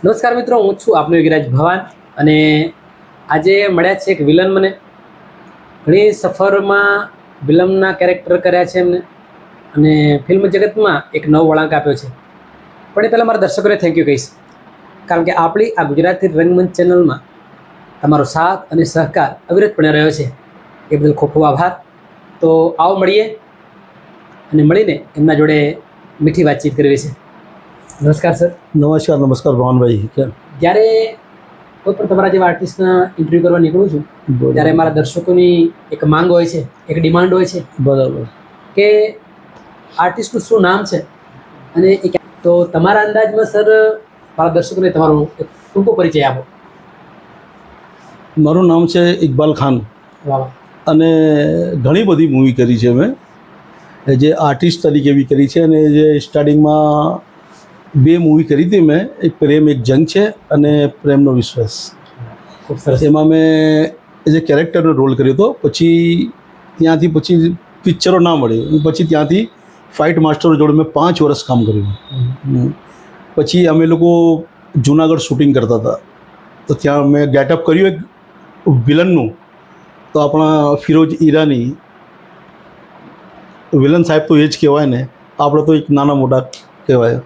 નમસ્કાર મિત્રો, હું છું આપનો વિરાજ ભવાન અને આજે મળ્યા છે એક વિલન. મને ઘણી સફરમાં વિલનના કેરેક્ટર કર્યા છે એમને અને ફિલ્મ જગતમાં એક નવો વળાંક આપ્યો છે. પણ એ પહેલાં મારા દર્શકોને થેન્ક યુ કહીશ, કારણ કે આપણી આ ગુજરાતી રંગમંચ ચેનલમાં તમારો સાથ અને સહકાર અવિરતપણે રહ્યો છે. એ બદલ ખૂબ ખૂબ આભાર. તો આવો મળીએ અને મળીને એમના જોડે મીઠી વાતચીત કરવી છે. નમસ્કાર સર. નમસ્કાર નમસ્કાર ભવાનભાઈ. જ્યારે કોઈ પણ તમારા જેવા આર્ટિસ્ટના ઇન્ટરવ્યૂ કરવા નીકળું છું ત્યારે મારા દર્શકોની એક માંગ હોય છે, એક ડિમાન્ડ હોય છે. બરાબર. કે આર્ટિસ્ટનું શું નામ છે અને એ તો તમારા અંદાજમાં સર મારા દર્શકોને તમારો એક ટૂંકો પરિચય આપો. મારું નામ છે ઇકબાલ ખાન વાહ. અને ઘણી બધી મૂવી કરી છે મેં, જે આર્ટિસ્ટ તરીકે બી કરી છે. અને જે સ્ટાર્ટિંગમાં 2 મૂવી કરી હતી મેં, એક પ્રેમ એક જંગ છે અને પ્રેમનો વિશ્વાસ. ખૂબ સરસ. એમાં મેં જે કેરેક્ટરનો રોલ કર્યો હતો. ત્યાંથી પિક્ચરો ના મળી, પછી ત્યાંથી ફાઇટ માસ્ટરો જોડે મેં 5 વર્ષ કામ કર્યું. પછી અમે લોકો જુનાગઢ શૂટિંગ કરતા હતા, તો ત્યાં મેં ગેટઅપ કર્યું એક વિલનનું. તો આપણા ફિરોજ ઈરાની વિલન સાહેબ તો એ જ કહેવાય ને, આપણે તો એક નાના મોટા કહેવાય.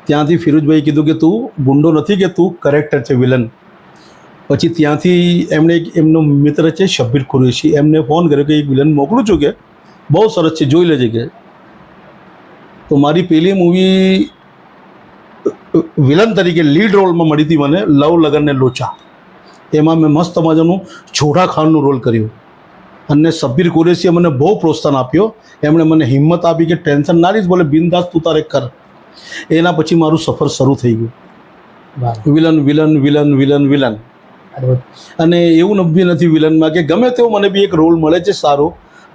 ત્યાંથી ફિરોજભાઈ કીધું કે તું ગુંડો નથી, કે તું કરેક્ટર છે, વિલન. પછી ત્યાંથી એમનો મિત્ર છે શબ્બીર કુરેશી, એમને ફોન કર્યો કે એક વિલન મોકલું છું, કે બહુ સરસ છે, જોઈ લેજે કે. તો મારી પહેલી મૂવી વિલન તરીકે લીડ રોલમાં મળી હતી મને, લવ લગન ને લોચા. એમાં મેં મસ્ત મજાનું છોટા ખાનનું રોલ કર્યું. અને શબ્બીર કુરેશીએ મને બહુ પ્રોત્સાહન આપ્યો. એમણે મને હિંમત આપી કે ટેન્શન ના લઈશ, બોલે બિંદાસ તું તારે કર. એના પછી મારું સફર શરૂ થઈ ગયું. Villain villain villain villain villain. અને એવું બી નથી વિલનમાં કે ગમે તેવો મને બી એક રોલ મળે છે સારો,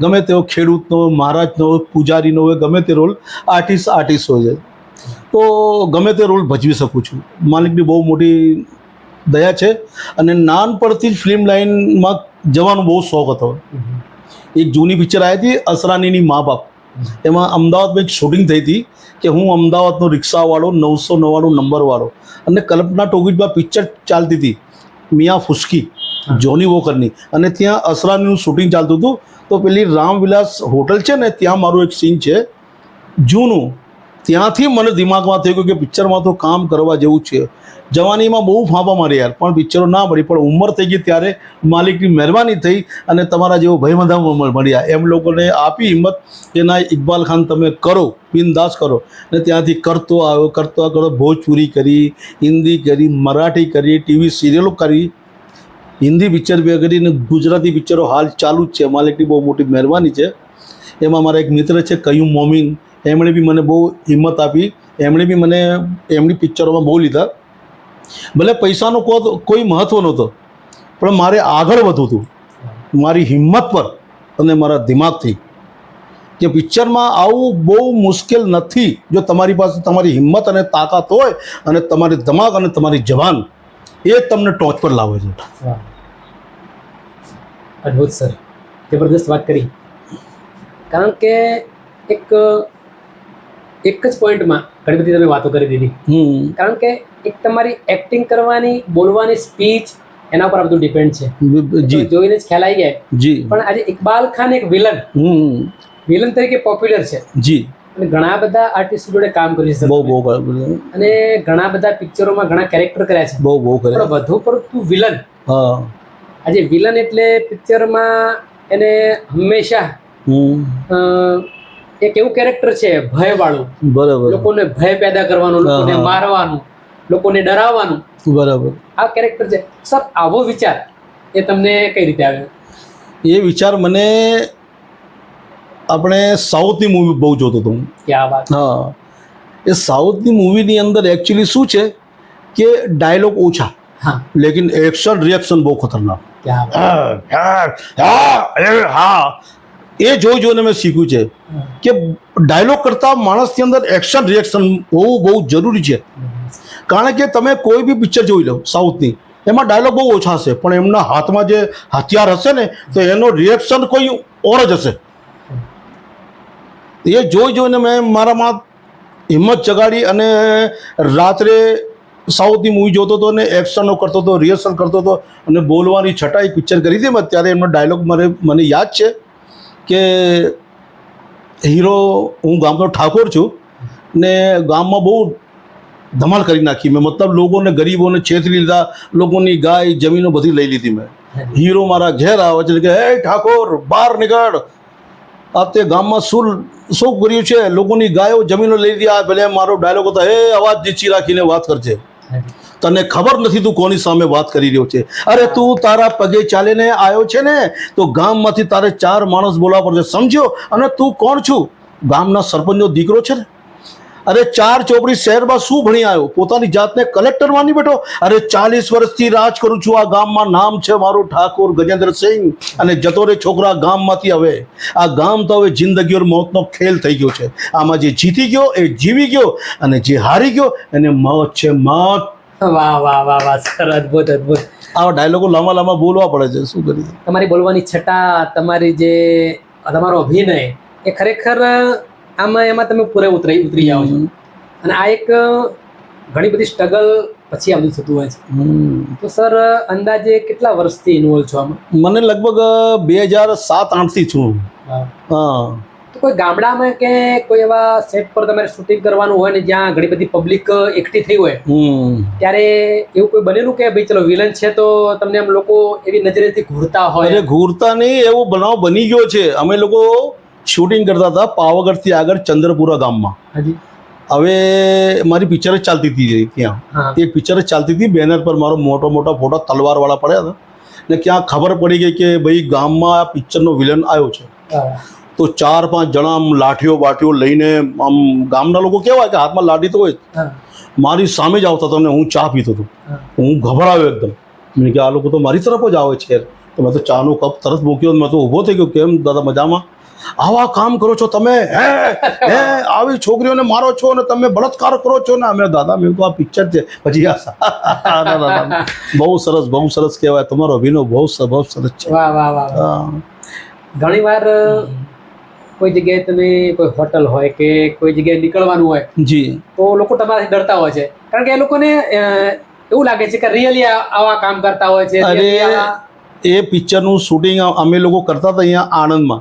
ગમે તેવો ખેડૂતનો, મહારાજનો, પૂજારીનો હોય, ગમે તે રોલ. આર્ટિસ્ટ હોય છે તો ગમે તે રોલ ભજવી શકું છું. માલિકની બહુ મોટી દયા છે. અને નાનપણથી જ ફિલ્મ લાઇનમાં જવાનો બહુ શોખ હતો. એક જૂની પિક્ચર આવી હતી અસરાનીની મા બાપ, એમાં અમદાવાદમાં એક શૂટિંગ થઈ હતી કે હું અમદાવાદનો રિક્ષાવાળો, 999 નંબરવાળો. અને કલ્પના ટોકીઝમાં પિક્ચર ચાલતી હતી મિયા ફુસ્કી, જોની વોકરની. અને ત્યાં અસરાનીનું શૂટિંગ ચાલતું હતું. તો પેલી રામવિલાસ હોટલ છે ને, ત્યાં મારું એક સીન છે જૂનું. ત્યાંથી મને દિમાગમાં થયું કે પિક્ચરમાં તો કામ કરવા જેવું છે. જવાનીમાં બહુ ફાંફા મારી યાર, પણ પિક્ચરો ના મળી. પણ ઉંમર થઈ ગઈ ત્યારે માલિકની મહેરબાની થઈ અને તમારા જેવો ભાઈબંધા મળ્યા. એમ લોકોને આપી હિંમત કે ના ઇકબાલ ખાન તમે કરો, બિંદાસ કરો. અને ત્યાંથી કરતો આવ્યો. ભોજપુરી કરી, હિન્દી કરી, મરાઠી કરી, ટીવી સિરિયલો કરી, હિન્દી પિક્ચર બી કરી, અને ગુજરાતી પિક્ચરો હાલ ચાલુ જ છે. માલિકની બહુ મોટી મહેરબાની છે. એમાં મારા એક મિત્ર છે કયુમ મોમીન, એમણે બી મને બહુ હિંમત આપી. એમણે બી મને એમની પિક્ચરોમાં બહુ લીધા. ભલે પૈસાનો કોઈ મહત્ત્વ નહોતો, પણ મારે આગળ વધવું હતું મારી હિંમત પર અને મારા દિમાગથી. કે પિક્ચરમાં આવવું બહુ મુશ્કેલ નથી, જો તમારી પાસે તમારી હિંમત અને તાકાત હોય અને તમારી દિમાગ અને તમારી જવાન, એ તમને ટોચ પર લાવે છે. અદ્ભુત સર, જબરદસ્ત વાત કરી. કારણ કે એક જ પોઈન્ટમાં ઘણી બધી તમે વાતો કરી દીધી. કારણ કે એક તમારી એક્ટિંગ કરવાની, બોલવાની સ્પીચ, એના ઉપર બધું ડિપેન્ડ છે. જોઈને જ ખ્યાલ આવી જાય. પણ આજે ઇકબાલ ખાન એક વિલન તરીકે પોપ્યુલર છે. અને ઘણા બધા આર્ટિસ્ટ જોડે કામ કર્યું છે, બહુ અને ઘણા બધા પિક્ચરોમાં ઘણા કેરેક્ટર કર્યા છે, બહુ પણ વધુ પડતું વિલન. આજે વિલન એટલે પિક્ચરમાં એને હંમેશા એક એવું કેરેક્ટર છે ભય વાળું. બરાબર. લોકોને ભય પેદા કરવાનું, લોકોને મારવાનું, લોકોને ડરાવવાનું. બરાબર. આ કેરેક્ટર છે સર. આવો વિચાર એ તમને કઈ રીતે આવ્યો? એ વિચાર મને આપણે સાઉથની મૂવી બહુ જોતો હતો હું. ક્યાં વાત. હા, એ સાઉથની મૂવીની અંદર એકચ્યુઅલી શું છે કે ડાયલોગ ઓછા, લેકિન એક્શન રિએક્શન બહુ ખતરનાક. એ જોઈને મેં શીખ્યું છે કે ડાયલોગ કરતાં માણસની અંદર એક્શન રિએક્શન હોવું બહુ જરૂરી છે. કારણ કે તમે કોઈ બી પિક્ચર જોઈ લો સાઉથની, એમાં ડાયલોગ બહુ ઓછા હશે, પણ એમના હાથમાં જે હથિયાર હશે ને, તો એનો રિએક્શન કોઈ ઓર જ હશે. એ જોઈને મેં મારામાં હિંમત જગાડી અને રાત્રે સાઉથની મૂવી જોતો હતો ને એક્શનો કરતો હતો, રિહર્સલ કરતો હતો અને બોલવાની છટાઈ પિક્ચર કરી હતી મેં. ત્યારે એમનો ડાયલોગ મને યાદ છે કે હીરો, હું ગામનો ઠાકોર છું ને ગામમાં બહુ ધમાલ કરી નાખી મેં. મતલબ લોકોને, ગરીબોને છેતરી લીધા, લોકોની ગાય જમીનો બધી લઈ લીધી મેં. હીરો મારા ઘેર આવે છે કે હે ઠાકોર બહાર નીકળ, આ તે ગામમાં શું કર્યું છે, લોકોની ગાયો જમીનો લઈ લીધી. આ ભલે મારો ડાયલોગ હતો, હે અવાજ નીચી રાખીને વાત કરજે, તને ખબર નથી તું કોની સામે વાત કરી રહ્યો છે. અરે તું તારા પગે ચાલીને આવ્યો છે ને, તો ગામમાંથી તારે 4 માણસ બોલાવવા પડશે, સમજ્યો? અને તું કોણ છું? ગામના સરપંચનો દીકરો છે ને. અરે 4 ચોપડી શહેરમાં શું ભણી આવ્યો? પોતાની જાતને કલેક્ટર માની બેઠો? અરે 40 વર્ષથી રાજ કરું છું આ ગામમાં, નામ છે મારું ઠાકોર ગજેન્દ્રસિંહ. અને જતો રે છોકરા ગામમાંથી. હવે આ ગામ તો હવે જિંદગી ઓર મોતનો ખેલ થઈ ગયો છે. આમાં જે જીતી ગયો એ જીવી ગયો, અને જે હારી ગયો એને મોત છે, મોત. વાહ વાહ વાહ વાહ, સર અદ્ભુત અદ્ભુત. આવા ડાયલોગો લાંબા બોલવા પડે છે, શું કરી. તમારી બોલવાની છટા, તમારી જે તમારો અભિનય એ ખરેખર એમાં તમે પૂરે ઉતરી જાઓ છો. અને આ એક ઘણી બધી સ્ટ્રગલ પછી આ બધું થતું હોય છે. તો સર અંદાજે કેટલા વર્ષથી ઇન્વોલ્વ છો આમાં? મને લગભગ 2007-8 થી છું. હા. તો કોઈ ગામડામાં કે કોઈ એવા સેટ પર તમારે શૂટિંગ કરવાનું હોય ને જ્યાં ઘણી બધી પબ્લિક એકઠી થઈ હોય, ત્યારે એવું કોઈ બનેલું કે ભાઈ ચલો વિલન છે તો તમને આમ લોકો એવી નજરેથી ઘૂરતા હોય? અરે ઘૂરતા નહીં, એવો બનાવ બની ગયો છે. અમે લોકો શૂટિંગ કરતા હતા પાવાગઢથી આગળ ચંદ્રપુરા ગામમાં. હવે મારી પિક્ચર જ ચાલતી હતી ત્યાં. એક પિક્ચર જ ચાલતી હતી, બેનર પર મારો મોટા ફોટા તલવારવાળા પડ્યા હતા ને ક્યાં ખબર પડી ગઈ કે ભાઈ ગામમાં આ પિક્ચરનો વિલન આવ્યો છે. તો 4-5 જણા આમ લાઠીઓ લઈને, આમ ગામના લોકો કેવા કે હાથમાં લાઠી તો હોય, મારી સામે જ આવતા હતા. હું ચા પીતો હતો, હું ગભરાયો એકદમ. મેં કે આ લોકો તો મારી તરફ જ આવે છે. તો મેં તો ચાનો કપ તરત મૂક્યો, મેં તો ઊભો થઈ ગયો. કેમ દાદા મજામાં? આવા કામ કરો છો તમે? હે આવી છોકરીઓને મારો છો ને તમે બળાત્કાર કરો છો ને? અમે દાદા, મેં તો આ પિક્ચર છે. પછી બહુ સરસ કહેવાય. તમારો અભિનય બહુ સરસ છે. વાહ વાહ વાહ. ઘણી વાર કોઈ જગ્યાએ તમે કોઈ હોટલ હોય કે કોઈ જગ્યાએ નીકળવાનું હોય જી, તો લોકો તમારાથી ડરતા હોય છે, કારણ કે એ લોકોને એવું લાગે છે કે રિયલી આવા કામ કરતા હોય છે. અરે એ પિક્ચરનું શૂટિંગ અમે લોકો કરતા હતા અહીંયા આણંદમાં.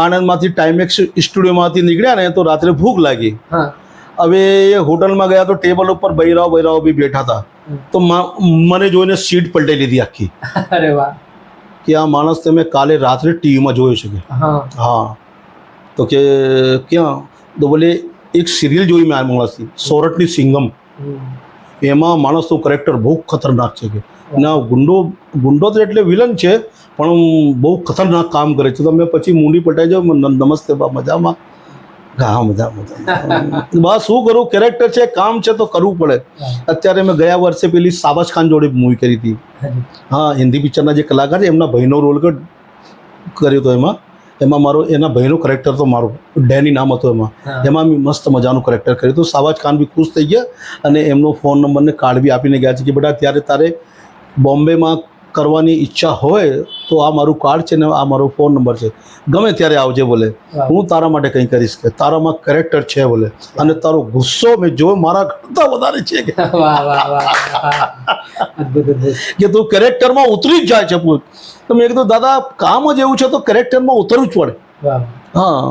આણંદમાંથી ટાઈમેક્સ સ્ટુડિયોમાંથી નીકળ્યા ને તો રાત્રે ભૂખ લાગી. હવે એ હોટલમાં ગયા તો ટેબલ ઉપર બૈરાઓ બી બેઠા હતા. તો મને જોઈને સીટ પલટાઈ લીધી આખી. અરે વાહ. કે આ માણસ તમે કાલે રાત્રે ટીવીમાં જોયો છે કે? હા. તો કે ક્યાં? તો બોલે એક સિરિયલ જોઈ મેં આ માણસની, સોરઠની સિંગમ. એમાં માણસનું કેરેક્ટર બહુ ખતરનાક છે કે ના, ગુંડો તો એટલે વિલન છે પણ બહુ ખતરનાક કામ કરે છે. તો મેં પછી મૂંડી પટાઈ જાઉં, નમસ્તે બા, મજામાં? હા, મજા. બસ શું કરું, કેરેક્ટર છે, કામ છે તો કરવું પડે. અત્યારે મેં ગયા વર્ષે પેલી સાબજ ખાન જોડે મૂવી કરી હતી. હા, હિન્દી પિક્ચરના જે કલાકાર છે એમના ભાઈનો રોલ કર્યો હતો. એમાં મારો, એના ભાઈનો કેરેક્ટર તો મારો ડેની નામ હતું. એમાં મસ્ત મજાનું કેરેક્ટર કર્યું હતું. સાબજ ખાન બી ખુશ થઈ ગયા અને એમનો ફોન નંબરને કાર્ડ બી આપીને ગયા છે કે બેટા ત્યારે તારે બોમ્બેમાં કરવાની ઈચ્છા હોય તો આ મારું કાર્ડ છે ને આ મારો ફોન નંબર છે, ગમે ત્યારે આવજે બોલે, હું તારા માટે કંઈ કરીશ કે તારામાં કેરેક્ટર છે બોલે. અને તારો ગુસ્સો મેં જો મારા કરતા વધારે છે કે તું કેરેક્ટરમાં ઉતરી જ જાય છે. તો મેં કીધું દાદા કામ જ એવું છે તો કેરેક્ટરમાં ઉતરવું જ પડે. હા.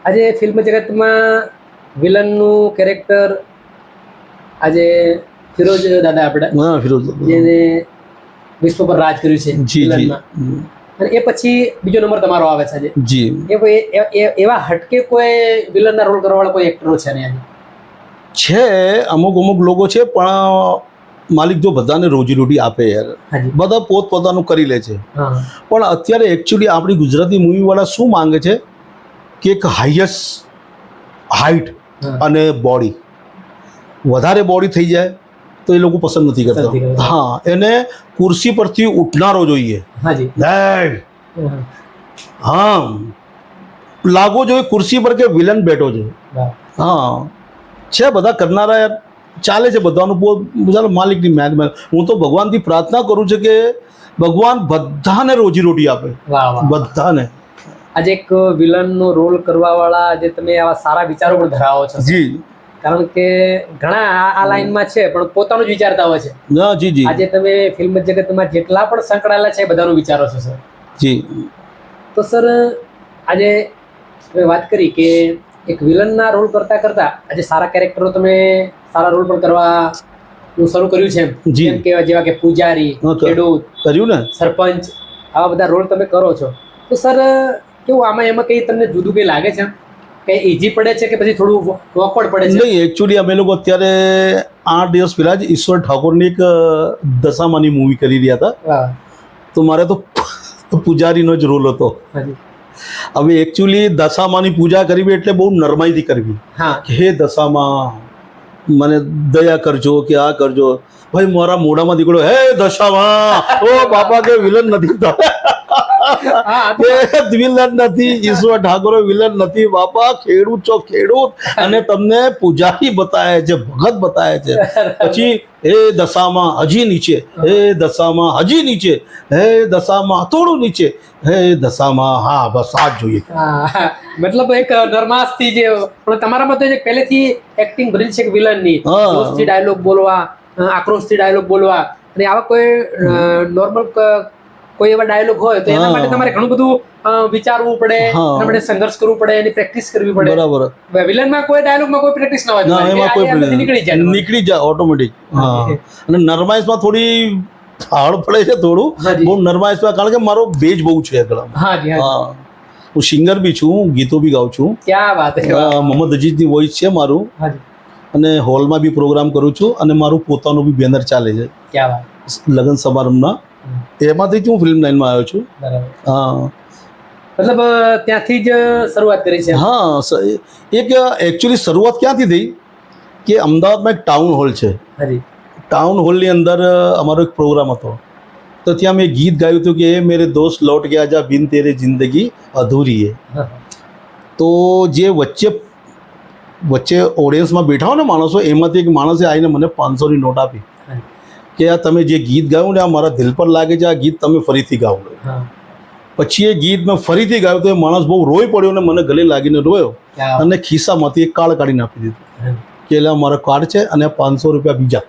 આજે ફિલ્મ જગતમાં વિલનનું કેરેક્ટર આજે ફિરોઝ દાદા આપણે, ફિરોઝ જેને વિશ્વ પર રાજ કર્યું છે વિલનમાં, અને એ પછી બીજો નંબર તમારો આવે છે આજે. જી. એ કોઈ એવા હટકે કોઈ વિલનના રોલ કરવાવાળા કોઈ એક્ટરો છે ને? છે, અમુક લોકો છે પણ માલિક જો બધાને રોજીરોટી આપે યાર, બધા પોતપોતાનું કરી લે છે. પણ અત્યારે એકચ્યુઅલી આપણી ગુજરાતી મૂવીવાળા શું માંગે છે કે એક હાઈએસ્ટ હાઈટ અને બોડી, વધારે બોડી થઈ જાય તો એ લોકો પસંદ નથી કરતા. હા, એને ખુરશી પરથી ઉઠનારો જોઈએ. હા, લાગો જોઈએ ખુરશી પર કે વિલન બેઠો છે. હા, છે બધા કરનારા યાર, ચાલે છે બધાનું માલિકની મહેનત. હું તો ભગવાનથી પ્રાર્થના કરું છું કે ભગવાન બધાને રોજીરોટી આપે, બધાને. આજે એક વિલનનો રોલ કરવાવાળા જે તમે આવા સારા વિચારો પણ ધરાવો છો. જી. કારણ કે ઘણા આ લાઈનમાં છે પણ પોતાનું જ વિચારતા હોય છે. હા જી જી આજે તમે ફિલ્મ જગતમાં જેટલા પણ સંકળાયેલા છે એ બધાનું વિચારો છો સર. જી. તો સર આજે તમે વાત કરી કે એક વિલનના રોલ કરતા કરતા આજે સારા કેરેક્ટરો તમે સારા રોલ પણ કરવાનું શરૂ કર્યું છે જી. જેમ કે જેવા કે પૂજારી, હા, ખેડૂત, કર્યું ને. સરપંચ, આવા બધા રોલ તમે કરો છો. તો સર કેવું આમાં એમાં કંઈ તમને જુદું કંઈ લાગે છે? કંઈ ઇઝી પડે છે કે પછી થોડું ઓકવર્ડ પડે છે? નહીં, એકચ્યુઅલી અમે લોકો અત્યારે 8 દિવસ પહેલા જ ઈશ્વર ઠાકોરની એક દશામાની મૂવી કરી રહ્યા હતા. વાહ. તો મારે તો પૂજારીનો જ રોલ હતો. હાજી. હવે એકચ્યુઅલી દશામાની પૂજા કરવી એટલે બહુ નરમાઈથી કરવી. હા. કે હે દશામાં મને દયા કરજો કે આ કરજો. ભાઈ મારા મોઢામાં નીકળ્યો હે દશામાં ઓ બાપા કે વિલન નથી તો હા, વિલન નથી. ઈશ્વર ઠાકોર વિલન નથી બાપા. ખેડૂત છો ખેડૂત અને તમને પૂજારી બતાવે છે, ભગત બતાવે છે. પછી હે દશામાં હજી નીચે, હે દશામાં હજી નીચે, હે દશામાં થોડું નીચે, હે દશામાં. હા બસ આ જ જોઈએ. હા, મતલબ એક નરમાસથી જે પણ તમારામાં તો જે પહેલેથી એક્ટિંગ ભરેલી છે કે વિલનની, હા. જોશથી ડાયલોગ બોલવા, આક્રોશથી ડાયલોગ બોલવા, અને આવા કોઈ નોર્મલ કોઈ એવા ડાયલોગ હોય તો એના હા. માટે તમારે ઘણું બધું વિચારવું પડે, હા. એના માટે સંઘર્ષ કરવું પડે, એની પ્રેક્ટિસ કરવી પડે. બરાબર. વિલનમાં કોઈ ડાયલોગમાં કોઈ પ્રેક્ટિસ ના હોય ના તમારી. એમાં આ કોઈ અંદરથી નીકળી જાય તમારે. નીકળી જાય ઓટોમેટિક. હા. અને નરમાઈશમાં થોડી હાર્ડ પડે છે થોડું. હાજી. બહુ નરમાઈશમાં કારણ કે મારો બેજ બહુ છે ગળામાં. હાજી, હાજી. હા. હું સિંગર બી છું, હું ગીતો બી ગાઉં છું. ક્યાં વાત છે. મોહમ્મદ અજીઝની વોઇસ છે મારું. હાજી. અને હોલમાં બી પ્રોગ્રામ કરું છું અને મારું પોતાનું બી બેનર ચાલે છે ક્યાં વાત. લગ્ન સમારંભના. એમાંથી જ હું ફિલ્મ લાઈનમાં આવ્યો છું. બરાબર. હા. મતલબ ત્યાંથી જ શરૂઆત કરી છે. હા એક એકચ્યુઅલી શરૂઆત ક્યાંથી થઈ કે અમદાવાદમાં એક ટાઉન હોલ છે. હાજી. ટાઉન હોલની અંદર અમારો એક પ્રોગ્રામ હતો. તો ત્યાં મેં ગીત ગાયું હતું કે એ મેરે દોસ્ત લૌટ ગયા જા બિન તેરે જિંદગી અધૂરી હે. હા. તો જે વચ્ચે ઓડિયન્સમાં બેઠા હોય ને માણસો, એમાંથી એક માણસે આવીને મને 500ની નોટ આપી કે આ તમે જે ગીત ગાયું ને આ મારા દિલ પર લાગે છે, આ ગીત તમે ફરીથી ગાઓ. હા. પછી એ ગીત મેં ફરીથી ગાયું તો એ માણસ બહુ રોઈ પડ્યો અને મને ગલે લાગીને રોયો અને ખિસ્સામાંથી એક કાર્ડ કાઢીને આપી દીધું કે એટલે મારો કાર્ડ છે અને 500 રૂપિયા બીજા.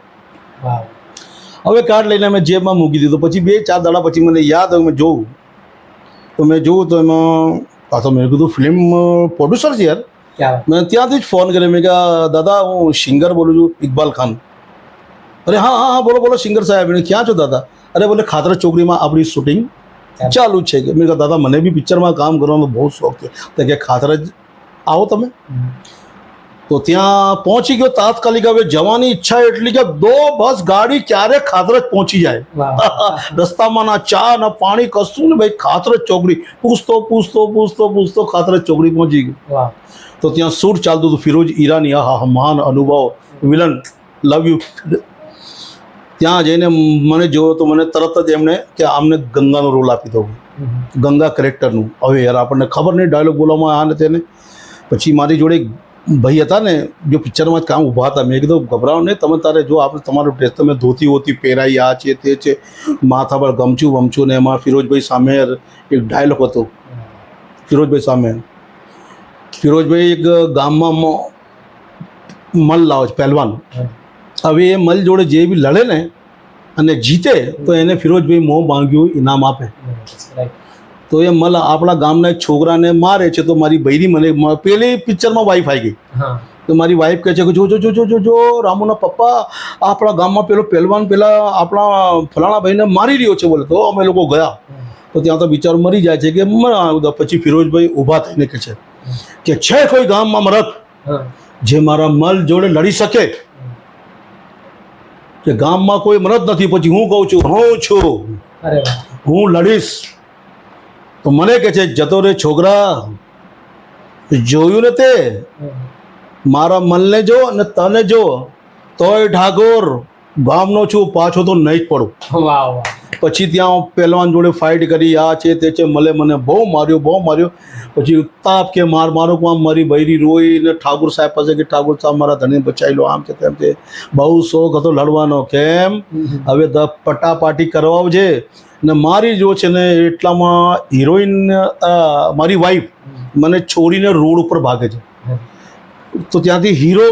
વાહ. હવે કાર્ડ લઈને મેં જેબમાં મૂકી દીધું. પછી 2-4 દાડા પછી મને યાદ આવ્યું, મેં જોઉં તો એમાં આ તો મેં કીધું ફિલ્મ પ્રોડ્યુસર છે યાર. ક્યાં વાત. મેં ત્યાંથી જ ફોન કર્યો. મેં કહ્યા દાદા હું સિંગર બોલું છું, ઇકબાલ ખાન. અરે હા હા હા બોલો બોલો સિંગર સાહેબ. એને ક્યાં છો દાદા? અરે બોલે ખાતર ચોકડીમાં આપણી શૂટિંગ ચાલુ છે. મેં કહ્યું દાદા મને બી પિક્ચરમાં કામ કરવાનો બહુ શોખ છે. તો કે ખાતર જ આવો તમે. તો ત્યાં પહોંચી ગયો તાત્કાલિક. હવે જવાની ઈચ્છા એટલી કે બસ ગાડી ક્યારે ખાતર જ પહોંચી જાય. વાહ. રસ્તામાં ના ચા ના પાણી કશું ને ભાઈ ખાતર જ ચોકડી. પૂછતો ખાતર જ ચોકડી પહોંચી ગયો. વાહ. તો ત્યાં શૂટ ચાલતું હતું. ફિરોજ ઈરાની, હા મહાન અનુભવ વિલન, લવ યુ. ત્યાં જઈને મને જોયો તો મને તરત જ એમણે કે આમને ગંગાનો રોલ આપી દો, ગંગા કેરેક્ટરનું. હવે યાર આપણને ખબર નહીં ડાયલોગ બોલવામાં આ ને તેને. પછી મારી જોડે ભાઈ હતા ને જો પિક્ચરમાં જ કામ ઊભા હતા. મેં કીધું ગભરાવો નહીં તમે, તારે જો આપણે તમારું ડ્રેસ તમે ધોતી હોતી પહેરાઈ, આ છે તે છે, માથા પર ગમચું વમચું ને એમાં ફિરોજભાઈ સામે એક ડાયલોગ હતો. ફિરોજભાઈ સામે ફિરોજભાઈ એક ગામમાં મલ લાવે છે પહેલવાન. હવે એ મલ જોડે જે બી લડે ને અને જીતે તો એને ફિરોજભાઈ મોં માંગ્યું ઇનામ આપે. તો એ મલ આપણા ગામના એક છોકરાને મારે છે. તો મારી બૈરી મને પેલી પિક્ચરમાં વાઈફ આવી ગઈ. તો મારી વાઈફ કહે છે કે જો જો જો જો જો જો રામુના પપ્પા આપણા ગામમાં પેલો પહેલવાન પેલા આપણા ફલાણા ભાઈને મારી રહ્યો છે બોલે. તો અમે લોકો ગયા તો ત્યાં તો બિચારો મરી જાય છે કે પછી ફિરોજભાઈ ઊભા થઈને કહે છે કે છે કોઈ ગામમાં મરદ જે મારા મલ જોડે લડી શકે? કે ગામમાં કોઈ મરદ નથી. પછી હું કહું છું હું છું, હું લડીશ. તો મને કહે છે જતો રે છોકરા, જોયું ને તે મારા મલને જો અને તને જો તોય ઠાકોર ગામનો છું, પાછો તો નહીં જ પડું. પછી ત્યાં પહેલવાન જોડે ફાઇટ કરી, આ છે તે છે. મલે મને બહુ માર્યો. પછી તાપ કે મારો આમ મારી બૈરી રોઈ ને ઠાકોર સાહેબ પાસે કે ઠાકોર સાહેબ મારા ધણીને બચાવી લો, આમ છે તેમ છે. બહુ શોખ હતો લડવાનો. કેમ હવે પટાપાટી કરવાવજે ને મારી જો છે ને એટલામાં હિરોઈન મારી વાઈફ મને છોડીને રોડ ઉપર ભાગે છે. તો ત્યાંથી હીરો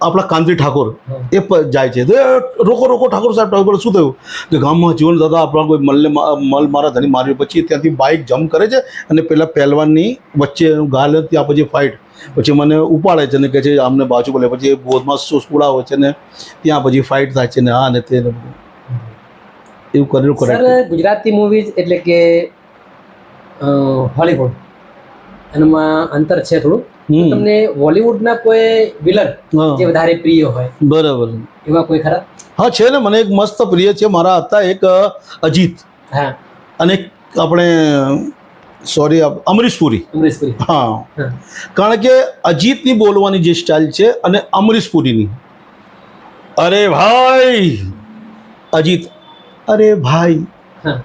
આપણા કાંતિ ઠાકોર હા. એ જાય છે તો એ રોકો રોકો ઠાકોર સાહેબ ઠાકોર શું થયું કે ગામમાં જીવન દાદા આપણા કોઈ મલ મારા ધણી માર્યો પછી ત્યાંથી બાઇક જમ્પ કરે છે અને પેલા પહેલવાનની વચ્ચે ગાલ ત્યાં પછી ફાઇટ પછી મને ઉપાડે છે ને કહે છે આમને બાજુ બોલે પછી એ બોધમાં સુડાવે છે ને ત્યાં પછી ફાઇટ થાય છે ને આ ને તે ને બધું એવું કરેલું કરે સર ગુજરાતી મૂવીઝ એટલે કે હોલીવુડ એનામાં અંતર છે થોડું. તમને બોલિવૂડના કોઈ વિલન જે વધારે પ્રિય હોય બરાબર એવા કોઈ ખરા? હા છે ને મને એક મસ્ત પ્રિય છે મારા હતા એક અજીત હા, અને એક આપણે સોરી અમરીશ પુરી અમરીશ પુરી. હા હા. કારણ કે અજીતની બોલવાની જે સ્ટાઇલ છે અને અમરીશ પુરીની અરે ભાઈ અજીત अरे भाई हाँ.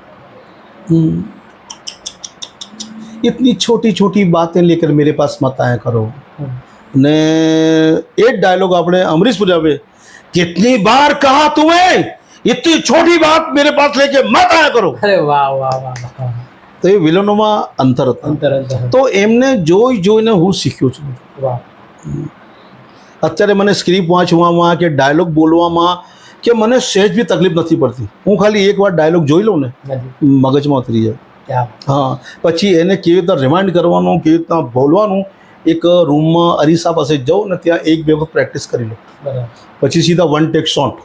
इतनी छोटी छोटी बातें लेकर मेरे पास मत आया करो ने एक डायलॉग आपने अमरीश पुरी पे कितनी बार कहा तुम्हें इतनी छोटी बात मेरे पास लेके मत आया करो. अरे वाह वाह वाह वाह. તો એ વિલનોમાં અંતર હતા અંતર અંતર. તો એમને જોઈને હું શીખ્યો છું. વાહ. અત્યારે મને સ્ક્રિપ્ટ વાંચવામાં કે ડાયલોગ બોલવામાં કે મને સહેજ બી તકલીફ નથી પડતી. હું ખાલી એકવાર ડાયલોગ જોઈ લઉં ને મગજમાં ઉતરી જાય. હા પછી એને કેવી રીતના રિમાઇન્ડ કરવાનું કેવી રીતના બોલવાનું એક રૂમમાં અરીસા પાસે જાઉં ને ત્યાં એક બે વખત પ્રેક્ટિસ કરી લઉં પછી સીધા વન ટેક શોટ.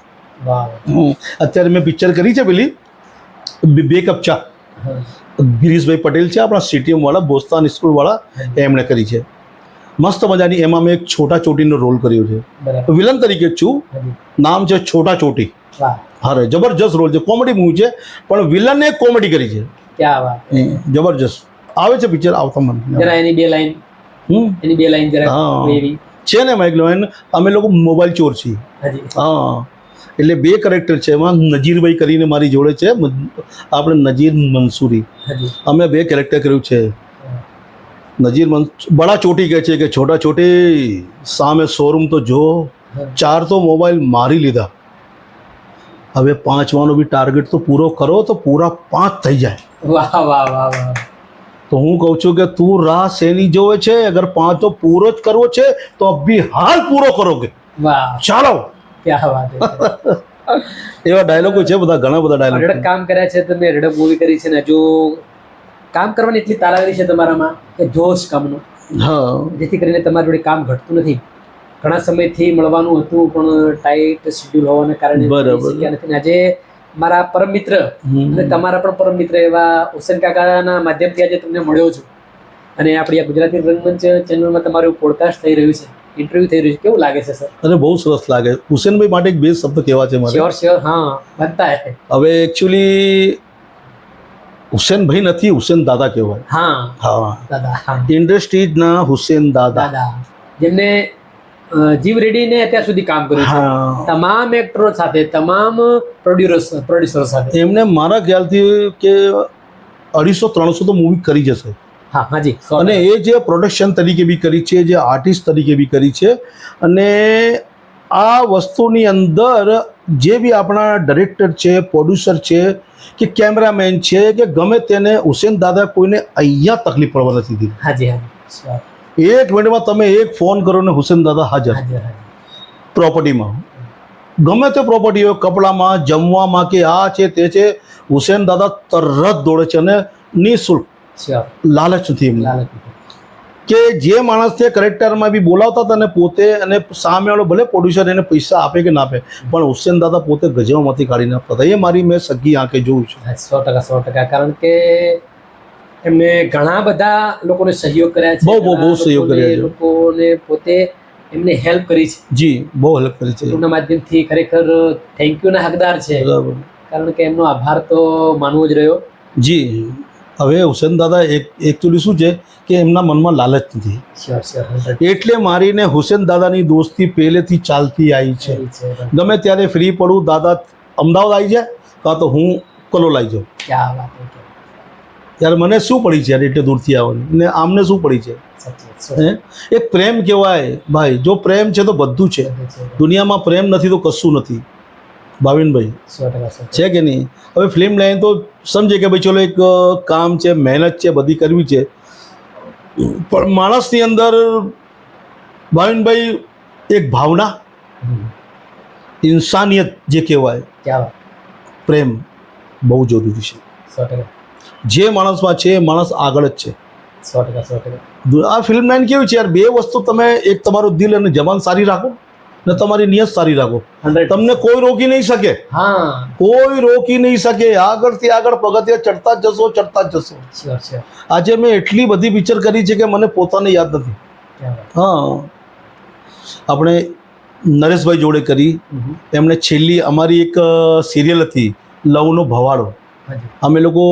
અત્યારે મેં પિક્ચર કરી છે પેલી બે કપ ચા ગિરીશભાઈ પટેલ છે આપણા CTM વાળા બોસ્તાન સ્કૂલવાળા એમણે કરી છે મસ્ત મજાની. એમાં મેં એક છોટા ચોટીનો રોલ કર્યો છે વિલન તરીકે જ છું. નામ છે છોટા ચોટી. અરે જબરજસ્ત રોલ છે કોમેડી મૂવી છે પણ વિલને કોમેડી કરી છે જબરજસ્ત. આવે છે પિક્ચર આવતા મને જરા એની બે લાઈન જરા એવી છે ને એમાં એક લાઈન અમે લોકો મોબાઈલ ચોર છીએ. હા એટલે બે કેરેક્ટર છે એમાં નજીરભાઈ કરીને મારી જોડે છે આપણે નજીર મંસૂરી અમે બે કેરેક્ટર કર્યું છે. નજીર બડા ચોટી કહે છે કે છોટા ચોટી સામે શોરૂમ તો જો 4 તો મોબાઈલ મારી લીધા હવે 5વાનો બી ટાર્ગેટ તો પૂરો કરો તો પૂરા 5 થઈ જાય. વાહ વાહ વાહ વાહ. તો હું કહું છું કે તું રાહ શેની જોવે છે અગર 5 તો પૂરો જ કરવો છે તો અભી હાલ પૂરો કરોગે. વાહ ચાલો ક્યા વાત છે. એવા ડાયલોગો છે બધા ઘણા બધા ડાયલોગ. રડક કામ કર્યા છે તમે રડક મૂવી કરી છે ને જો કામ કરવાની એટલી તાલાવેરી છે તમારામાં કે જોશ કામનો. હા જેથી કરીને તમારી જોડે કામ ઘટતું નથી. ઘણા સમયથી મળવાનું હતું પણ ટાઈટ શેડ્યુલ હોવાના કારણે શક્યા નથી. આજે મારા પરમ મિત્ર અને તમારા પણ પરમ મિત્ર એવા હુસેન કાકાના માધ્યમથી આજે તમને મળ્યો છું અને આપણી આ ગુજરાતી રંગમંચ ચેનલમાં તમારું પોડકાસ્ટ થઈ રહ્યું છે, ઇન્ટરવ્યુ થઈ રહ્યું છે. કેવું લાગે છે સર? અને બહુ સરસ લાગે. હુસેનભાઈ માટે એક બે શબ્દ કહેવા છે મારે. શ્યોર હા બનતા હે. હવે એકચ્યુઅલી હુસેનભાઈ નથી હુસેન દાદા કહેવાય. હા હા દાદા ઇન્ડસ્ટ્રીઝના હુસેન દાદા જેમને જીવ રેડીને અત્યાર સુધી કામ કર્યું છે તમામ એક્ટરો સાથે તમામ પ્રોડ્યુસરો સાથે. એમને મારા ખ્યાલથી કે 250-300 તો મૂવી કરી જશે. હા હાજી. અને એ જે પ્રોડક્શન તરીકે બી કરી છે જે આર્ટિસ્ટ તરીકે બી કરી છે અને આ વસ્તુની અંદર જે બી આપણા ડાયરેક્ટર છે પ્રોડ્યુસર છે કે કેમેરામેન છે કે ગમે તેને હુસેન દાદા કોઈને અહીંયા તકલીફ પડવા નથી દીધી. હાજી હાજી. 1 મિનિટમાં તમે એક ફોન કરો ને હુસેન દાદા હાજર. પ્રોપર્ટીમાં ગમે તે પ્રોપર્ટી હોય કપડામાં જમવામાં કે આ છે તે છે હુસેન દાદા તરત દોડે છે અને નિઃશુલ્ક લાલચ નથી એમને કે જે માણસને કરેક્ટરમાં બી બોલાવતા હતા ને પોતે અને સામેવાળો ભલે પ્રોડ્યુસર એને પૈસા આપે કે ના આપે પણ હુસેન દાદા પોતે ગજવામાંથી કાઢીને આપતા હતા. એ મારી મેં સગી આંખે જોયું છે. 100% કારણ કે એમને ઘણા બધા લોકોને સહયોગ કર્યા છે. બહુ સહયોગ કર્યા છે. લોકોને પોતે એમને હેલ્પ કરી છે. જી બહુ હેલ્પ કરી છે. એમના માધ્યમથી ખરેખર થેન્ક યુ ના હકદાર છે. બરાબર. કારણ કે એમનો આભાર તો માનવો જ રહ્યો. જી હવે હુસેન દાદા એકચ્યુઅલી શું છે કે એમના મનમાં લાલચ નથી. એટલે મારીને હુસેન દાદાની દોસ્તી પહેલેથી ચાલતી આવી છે. ગમે ત્યારે ફ્રી પડું દાદા અમદાવાદ આવી જાય કાં તો હું કલોલ આવી જાઉં. યાર મને શું પડી છે યાર એટલે દૂરથી આવવાની ને આમને શું પડી છે. એક પ્રેમ કહેવાય ભાઈ. જો પ્રેમ છે તો બધું છે દુનિયામાં. પ્રેમ નથી તો કશું નથી. ભાવિનભાઈ છે કે નહીં? હવે ફિલ્મ લાઈન તો સમજે કે ભાઈ ચલો એક કામ છે મહેનત છે બધી કરવી છે પણ માણસની અંદર ભાવિનભાઈ એક ભાવના ઇન્સાનિયત જે કહેવાય, ક્યાં વાત, પ્રેમ બહુ જરૂરી છે. 100%, જે માણસમાં છે એ માણસ આગળ જ છે. 100%. આ ફિલ્મ લાઈન કેવી છે યાર, બે વસ્તુ તમે, એક તમારું દિલ અને જબાન સારી રાખો ને તમારી નિયત સારી રાખો, 100%. તમને કોઈ રોકી નહીં શકે, હા, કોઈ રોકી નહીં શકે. આગળથી આગળ પગથિયા ચડતા જ જશો, ચડતા જ જશો. sure. આજે મેં એટલી બધી પિક્ચર કરી છે કે મને પોતાને યાદ નથી. ક્યાં વાત. હા, આપણે નરેશભાઈ જોડે કરી. એમણે છેલ્લી અમારી એક સિરિયલ હતી લવનો ભવાડો. હાજી. અમે લોકો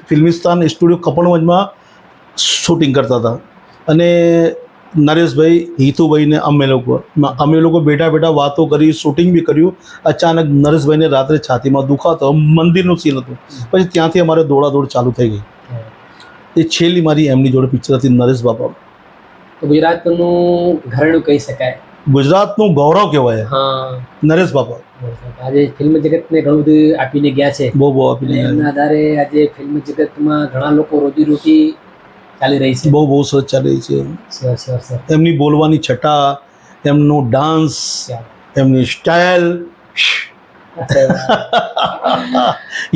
ફિલ્મિસ્તાન સ્ટુડિયો કપણવંજમાં શૂટિંગ કરતા હતા અને નરેશભાઈ, હિતુભાઈને અમે લોકો બેઠા બેઠા વાતો કરી, શૂટિંગ બી કર્યું. અચાનક નરેશભાઈને રાત્રે છાતીમાં દુખાતો, મંદિરનું સીન હતું. પછી ત્યાંથી અમારે દોડાદોડ ચાલુ થઈ ગઈ. એ છેલ્લી મારી એમની જોડે પિક્ચર હતી નરેશ બાપા. તો ગુજરાતનું ઘરેણું કહી શકાય. ગુજરાતનું ગૌરવ કહેવાય હા, નરેશ બાપા. આજે ફિલ્મ જગતને ઘણું બધું આપીને ગયા છે. બહુ અને આપીને એમના આધારે આજે ફિલ્મ જગતમાં ઘણા લોકો રોજીરોટી ચાલી રહી છે. બહુ સરસ ચાલે છે. Sure. એમની બોલવાની છટા, એમનું ડાન્સ, એમની સ્ટાઇલ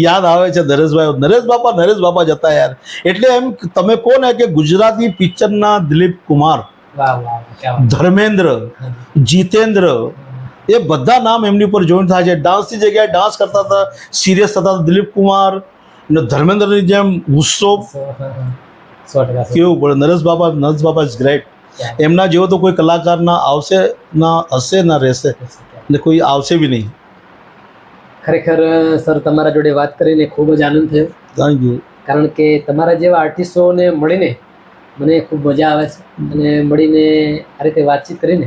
યાદ આવે છે. નરેશ બાપા જતા યાર. એટલે એમ તમે કહો ને કે ગુજરાતી પિક્ચરના દિલીપ કુમાર, વાહ, ક્યાં વાત. ધર્મેન્દ્ર, જીતેન્દ્ર, એ બધા નામ એમની ઉપર જોઈન્ટ થાય છે. ડાન્સની જગ્યાએ ડાન્સ કરતા હતા, સિરિયસ થતા હતા. દિલીપ કુમાર અને ધર્મેન્દ્રની જેમ ગુસ્સો 100%. કેવું પડે. નરેશ બાપા ઇઝ ગ્રેટ. એમના જેવો તો કોઈ કલાકાર ના આવશે, ના હશે, ના રહેશે, ને કોઈ આવશે બી નહીં. ખરેખર સર, તમારા જોડે વાત કરીને ખૂબ જ આનંદ થયો. Thank you. કારણ કે તમારા જેવા આર્ટિસ્ટોને મળીને મને ખૂબ મજા આવે છે અને મળીને આ રીતે વાતચીત કરીને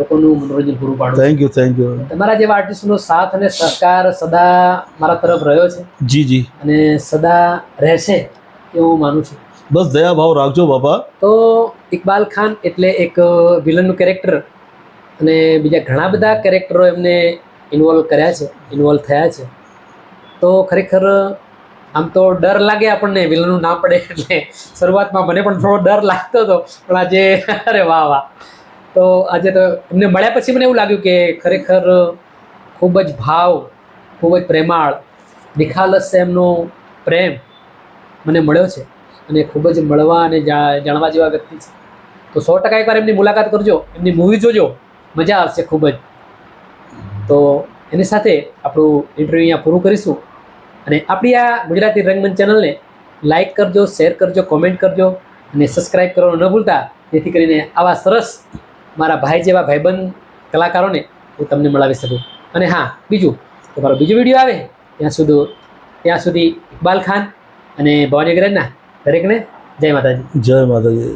લોકોનું મનોરંજન પૂરું પાડવું. Thank you. તમારા જેવા આર્ટિસ્ટોનો સાથ અને સહકાર સદા મારા તરફ રહ્યો છે જી. અને સદા રહેશે એવું હું માનું છું. બસ દયા ભાવ રાખજો બાપા. તો ઇકબાલ ખાન એટલે એક વિલનનું કેરેક્ટર અને બીજા ઘણા બધા કેરેક્ટરો એમને ઇન્વોલ્વ થયા છે. તો ખરેખર આમ તો ડર લાગે આપણને વિલનનું નામ પડે એટલે. શરૂઆતમાં મને પણ થોડો ડર લાગતો હતો, પણ આજે અરે વાહ. તો આજે તો એમને મળ્યા પછી મને એવું લાગ્યું કે ખરેખર ખૂબ જ ભાવ, ખૂબ જ પ્રેમાળ, નિખાલસ એમનો પ્રેમ મને મળ્યો છે અને ખૂબ જ મળવા અને જાણવા જેવા વ્યક્તિ છે. તો 100% એકવાર એમની મુલાકાત કરજો, એમની મૂવી જોજો, મજા આવશે ખૂબ જ. તો એની સાથે આપણું ઇન્ટરવ્યૂ અહીંયા પૂરું કરીશું. અને આપણી આ ગુજરાતી રંગમંચ ચેનલને લાઇક કરજો, શેર કરજો, કોમેન્ટ કરજો અને સબસ્ક્રાઈબ કરવાનું ન ભૂલતા, જેથી કરીને આવા સરસ મારા ભાઈ જેવા ભાઈબંધ કલાકારોને હું તમને મળાવી શકું. અને હા, બીજું તો મારો બીજો વિડીયો આવે ત્યાં સુધી ઇકબાલ ખાન અને ભવાની ગરજના દરેકને જય માતાજી. જય માતાજી.